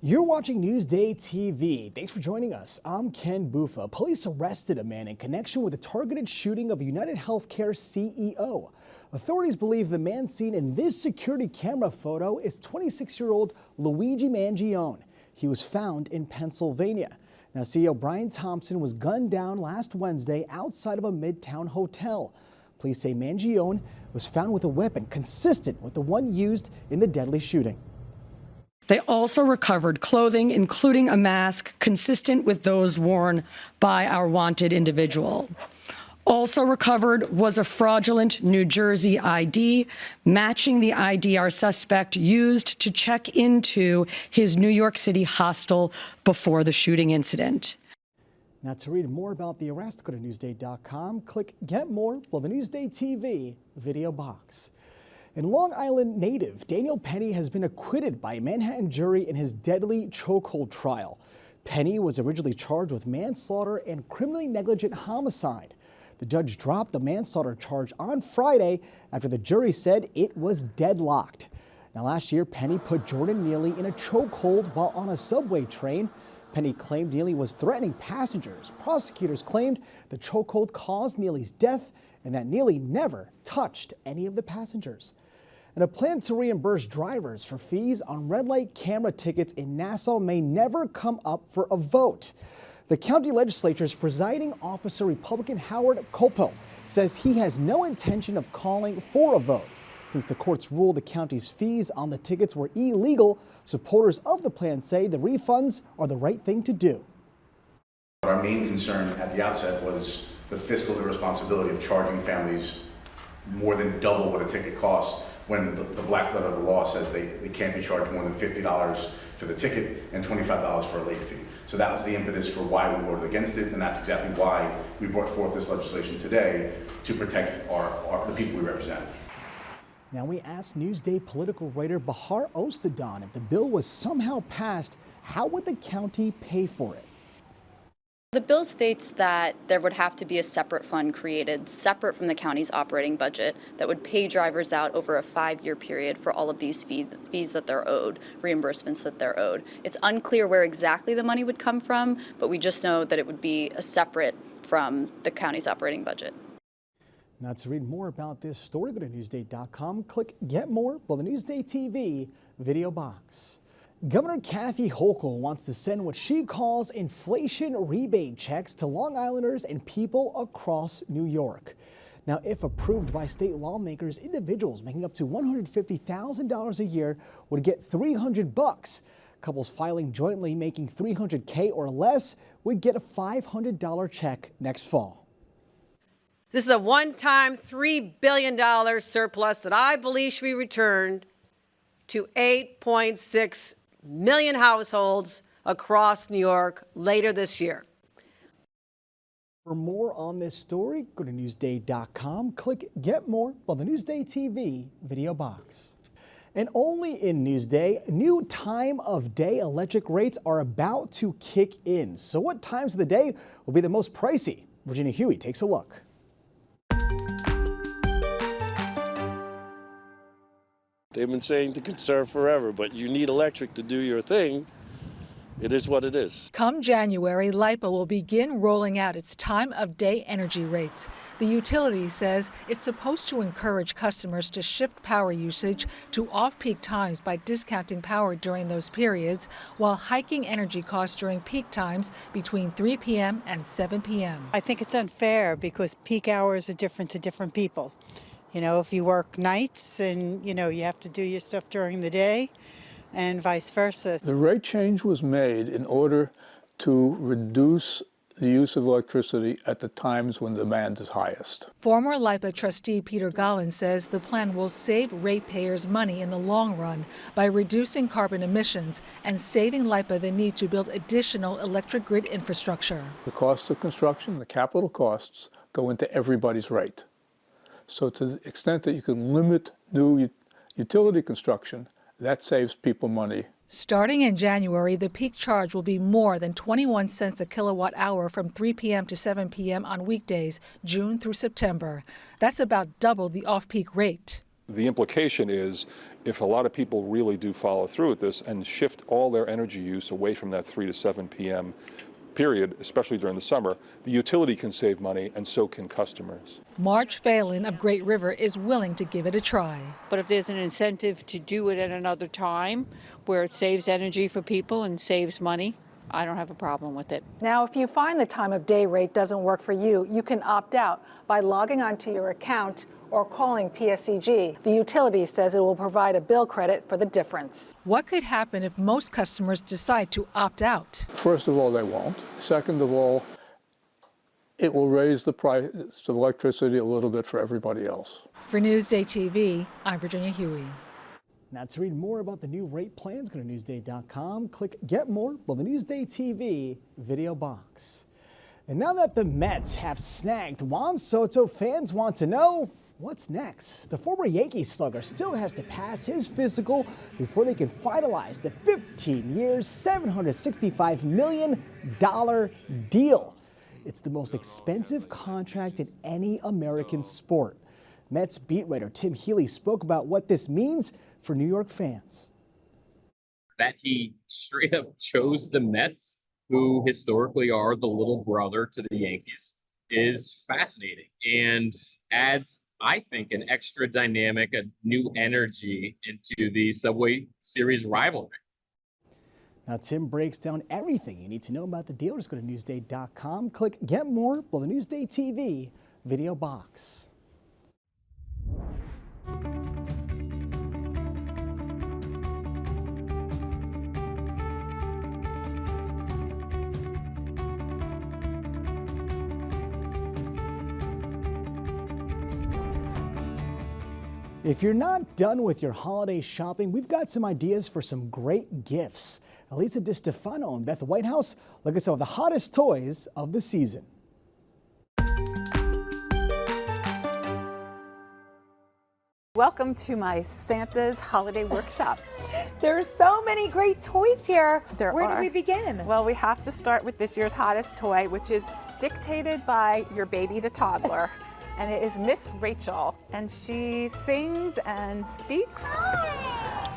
You're watching Newsday TV. Thanks for joining us. I'm Ken Bufa. Police arrested a man in connection with a targeted shooting of United Healthcare CEO. Authorities believe the man seen in this security camera photo is 26-year-old Luigi Mangione. He was found in Pennsylvania. Now, CEO Brian Thompson was gunned down last Wednesday outside of a Midtown hotel. Police say Mangione was found with a weapon consistent with the one used in the deadly shooting. They also recovered clothing, including a mask consistent with those worn by our wanted individual. Also recovered was a fraudulent New Jersey ID, matching the ID our suspect used to check into his New York City hostel before the shooting incident. Now, to read more about the arrest, go to Newsday.com, click Get More below the Newsday TV video box. And Long Island native Daniel Penny has been acquitted by a Manhattan jury in his deadly chokehold trial. Penny was originally charged with manslaughter and criminally negligent homicide. The judge dropped the manslaughter charge on Friday after the jury said it was deadlocked. Now, last year, Penny put Jordan Neely in a chokehold while on a subway train. Penny claimed Neely was threatening passengers. Prosecutors claimed the chokehold caused Neely's death and that Neely never touched any of the passengers. And a plan to reimburse drivers for fees on red light camera tickets in Nassau may never come up for a vote. The county legislature's presiding officer, Republican Howard Kopel, says he has no intention of calling for a vote. Since the courts ruled the county's fees on the tickets were illegal, supporters of the plan say the refunds are the right thing to do. Our main concern at the outset was the fiscal irresponsibility of charging families more than double what a ticket costs when the black letter of the law says they can't be charged more than $50 for the ticket and $25 for a late fee. So that was the impetus for why we voted against it, and that's exactly why we brought forth this legislation today to protect the people we represent. Now, we asked Newsday political writer Bahar Ostadon if the bill was somehow passed, how would the county pay for it? The bill states that there would have to be a separate fund created, separate from the county's operating budget, that would pay drivers out over a 5-year period for all of these fees that they're owed, reimbursements that they're owed. It's unclear where exactly the money would come from, but we just know that it would be a separate from the county's operating budget. Now, to read more about this story, go to Newsday.com, click Get More below the Newsday TV video box. Governor Kathy Hochul wants to send what she calls inflation rebate checks to Long Islanders and people across New York. Now, if approved by state lawmakers, individuals making up to $150,000 a year would get $300. Couples filing jointly making $300K or less would get a $500 check next fall. This is a one-time $3 billion surplus that I believe should be returned to 8.6 million households across New York later this year. For more on this story, go to Newsday.com, click Get More below the Newsday TV video box. And only in Newsday, new time of day electric rates are about to kick in. So what times of the day will be the most pricey? Virginia Huey takes a look. They've been saying to conserve forever, but you need electric to do your thing. It is what it is. Come January, LIPA will begin rolling out its time of day energy rates. The utility says it's supposed to encourage customers to shift power usage to off-peak times by discounting power during those periods, while hiking energy costs during peak times between 3 p.m. and 7 p.m. I think it's unfair because peak hours are different to different people. You know, if you work nights and, you have to do your stuff during the day and vice versa. The rate change was made in order to reduce the use of electricity at the times when demand is highest. Former LIPA trustee Peter Gollin says the plan will save ratepayers money in the long run by reducing carbon emissions and saving LIPA the need to build additional electric grid infrastructure. The cost of construction, the capital costs, go into everybody's rate. So to the extent that you can limit new utility construction, that saves people money. Starting in January, the peak charge will be more than 21 cents a kilowatt hour from 3 p.m. to 7 p.m. on weekdays, June through September. That's about double the off-peak rate. the implication is if a lot of people really do follow through with this and shift all their energy use away from that 3 to 7 p.m. period, especially during the summer, the utility can save money and so can customers. Marge Phelan of Great River is willing to give it a try. But if there's an incentive to do it at another time where it saves energy for people and saves money, I don't have a problem with it. Now, if you find the time of day rate doesn't work for you, you can opt out by logging onto your account or calling PSEG. The utility says it will provide a bill credit for the difference. What could happen if most customers decide to opt out? First of all, they won't. Second of all, it will raise the price of electricity a little bit for everybody else. For Newsday TV, I'm Virginia Huey. Now, to read more about the new rate plans, go to Newsday.com, click Get More, well, the Newsday TV video box. And now that the Mets have snagged Juan Soto, fans want to know what's next. The former Yankees slugger still has to pass his physical before they can finalize the 15 years, $765 million deal. It's the most expensive contract in any American sport. Mets beat writer Tim Healy spoke about what this means for New York fans. That he straight up chose the Mets, who historically are the little brother to the Yankees, is fascinating and adds, I think, an extra dynamic, a new energy into the Subway Series rivalry. Now, Tim breaks down everything you need to know about the deal. Just go to Newsday.com, click Get More, below the Newsday TV video box. If you're not done with your holiday shopping, we've got some ideas for some great gifts. Elisa DiStefano and Beth Whitehouse look at some of the hottest toys of the season. Welcome to my Santa's Holiday Workshop. There are so many great toys here. Where do we begin? Well, we have to start with this year's hottest toy, which is dictated by your baby to toddler. And it is Miss Rachel, and she sings and speaks.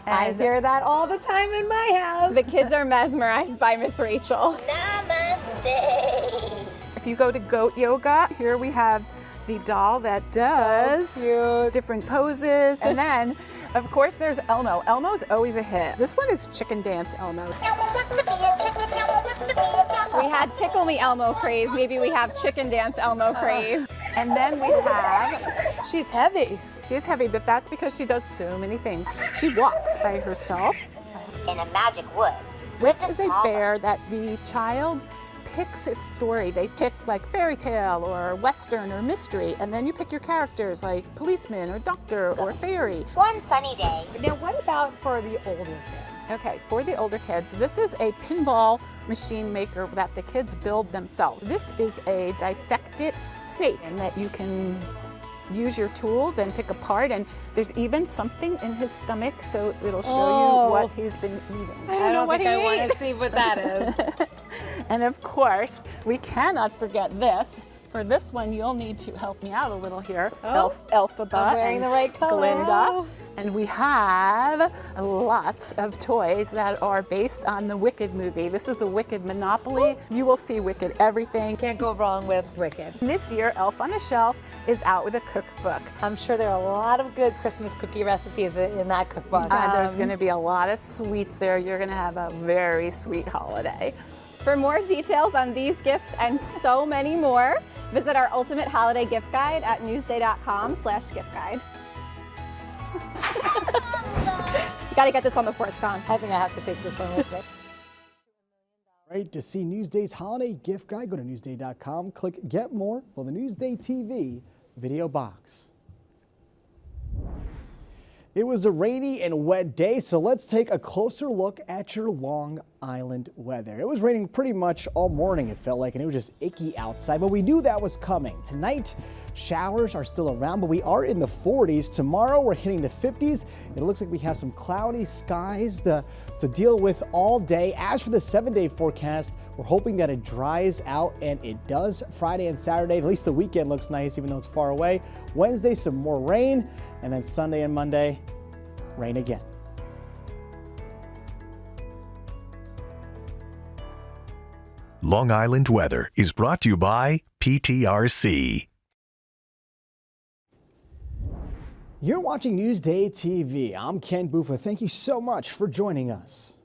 I hear that all the time in my house. The kids are mesmerized by Miss Rachel. Namaste. If you go to Goat Yoga, here we have the doll that does different poses. And then, of course, there's Elmo. Elmo's always a hit. This one is Chicken Dance Elmo. We had Tickle Me Elmo craze. Maybe we have Chicken Dance Elmo craze. And then we have... She's heavy. She's heavy, but that's because she does so many things. She walks by herself. In a magic wood. This is a bear that the child picks its story. They pick like fairy tale or western or mystery, and then you pick your characters like policeman or doctor or fairy. One sunny day. Now, what about for the older kids? Okay, for the older kids, this is a pinball machine maker that the kids build themselves. This is a dissected snake and that you can use your tools and pick apart, and there's even something in his stomach, so it'll show you what he's been eating. I don't think I want to see what that is. And of course, we cannot forget this. For this one, you'll need to help me out a little here. Elphaba I'm wearing the right color. Glinda. And we have lots of toys that are based on the Wicked movie. This is a Wicked Monopoly. You will see Wicked everything. Can't go wrong with Wicked. This year, Elf on the Shelf is out with a cookbook. I'm sure there are a lot of good Christmas cookie recipes in that cookbook. There's going to be a lot of sweets there. You're going to have a very sweet holiday. For more details on these gifts and so many more, visit our Ultimate Holiday Gift Guide at newsday.com/giftguide. You gotta get this one before it's gone. I think I have to take this one with me. Right, to see Newsday's holiday gift guide, go to Newsday.com, click Get More, or the Newsday TV video box. It was a rainy and wet day, so let's take a closer look at your Long Island weather. It was raining pretty much all morning, it felt like, and it was just icky outside, but we knew that was coming. Tonight, showers are still around, but we are in the 40s. Tomorrow, we're hitting the 50s. It looks like we have some cloudy skies to deal with all day. As for the 7-day forecast, we're hoping that it dries out, and it does. Friday and Saturday, at least the weekend looks nice, even though it's far away. Wednesday, some more rain, and then Sunday and Monday, rain again. Long Island weather is brought to you by PTRC. You're watching Newsday TV. I'm Ken Buffa. Thank you so much for joining us.